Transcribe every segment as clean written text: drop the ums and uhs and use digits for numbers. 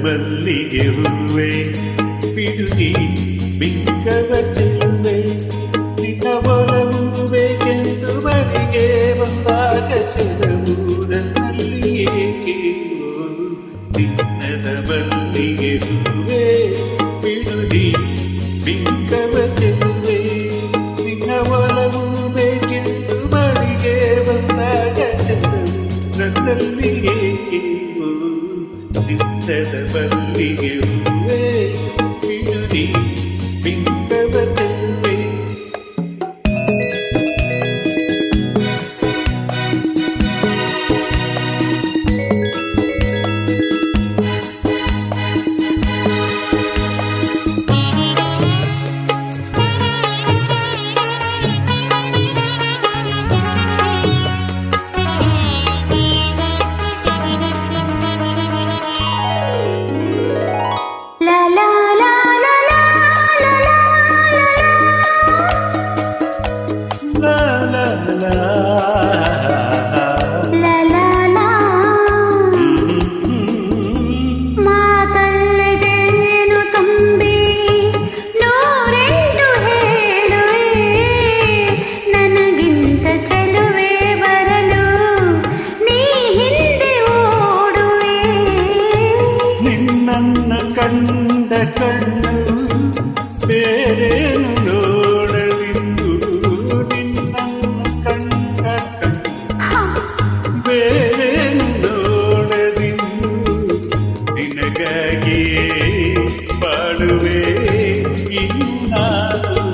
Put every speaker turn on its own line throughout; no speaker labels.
ಮಲ್ಲಿಗೆ ಹೂವೆ ಬಿಡುದಿ ಬಿಂಕವ ಚೆಲುವೆ ನಿನ್ನ ಒಲವು ಬೇಕೆಂದು ಮನೆಗೆ ಬಂದಾಗ ಚೆಲುವುದರಲ್ಲಿ ಏಕೆ ಚಿನ್ನದ ಮಲ್ಲಿಗೆ ಹೂವೆ ಬಿಡುದಿ ಬಿಂಕವ ಚೆಲುವೆ ನಿನ್ನ ಒಲವು ಬೇಕೆಂದು ಮನೆಗೆ ಬಂದಾಗ ಚೆಲುವುದರಲ್ಲಿ ಏಕೆ ಚಿನ್ನದ ಮಲ್ಲಿಗೆ ಹೂವೆ ಬಿಡುದಿ ಬಿಂಕವ ಚೆಲುವೆ ಕಂಡ ಕಣ್ಣು ಬೇರೇನು ನೋಡಲಿದ್ದು ನಿನ್ನನ್ನು ಕಂಡ ಕಣ್ಣು ಬೇರೇನು ನೋಡಲಿದ್ದು ನಿನಗಾಗಿಯೇ ಬಾಳುವೆ ಇನ್ನಾರು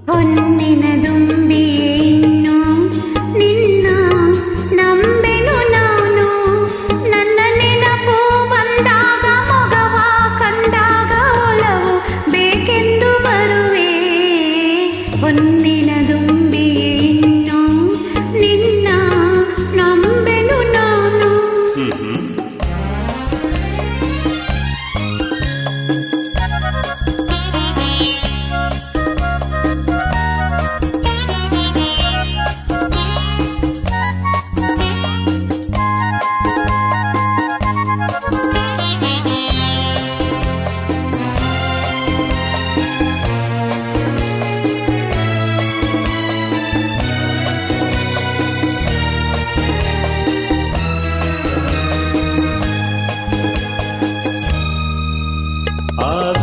ಹೊನ್ನಿನ ದುಂಬಿಯೇ ಇನ್ನು ನಿನ್ನ ನಂಬೆನು ನಾನು ನನ್ನ ನೆನಪು ಬಂದಾಗ ಮಗವ ಕಂಡಾಗ ಒಲವು ಬೇಕೆಂದು ಬರುವೆ ಹೊನ್ನಿನ ದುಂಬಿಯೇ ಇನ್ನು ನಿನ್ನ ನಂಬೆನು ನಾನು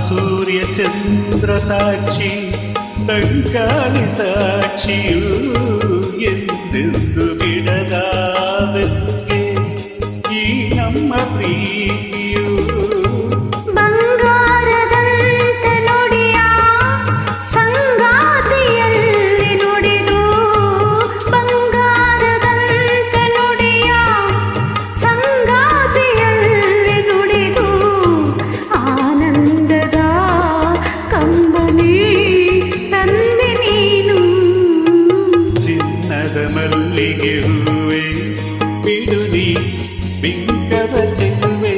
ಸೂರ್ಯ ಚಂದ್ರ ಸಾಕ್ಷಿ ತಂಗಾಳಿ ಸಾಕ್ಷಿಯು ಎಂದೆಂದು ಬಿಡದ ಬೆಸುಗೆ ಈ ನಮ್ಮ ಪ್ರೀತಿಯು
ಬಂಗಾರದಂತೆ ನುಡಿಯ ಸಂಗಾತಿಯಲ್ಲಿ ನುಡಿದು ಬಂಗಾರದಂತೆ ನುಡಿಯ ಸಂಗಾತಿಯಲ್ಲಿ ನುಡಿದು ಆನಂದದ ಕಂಬನಿ ತಂದೆ ನೀನು
ಚಿನ್ನದ ಮಲ್ಲಿಗೆ ಹೂವೆ ಬಿಡುದಿ ಬಿಂಕವ ಚೆಲುವೆ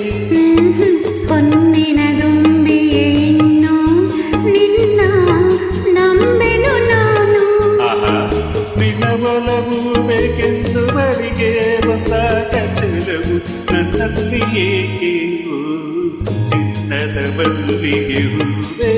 ಹೊನ್ನಿನ ದುಂಬಿಯೇ ಇನ್ನು ನಿನ್ನ ನಂಬೆನು ನಾನು
ನಿನ್ನ ಒಲವು ಬೇಕೆಂದು ಬರಿಗೆ ಬಂದಾಗ ಚೆಲುವು ನನ್ನಲ್ಲಿ ಏಕೆ ಚಿನ್ನದ ಮಲ್ಲಿಗೆ ಹೂವೆ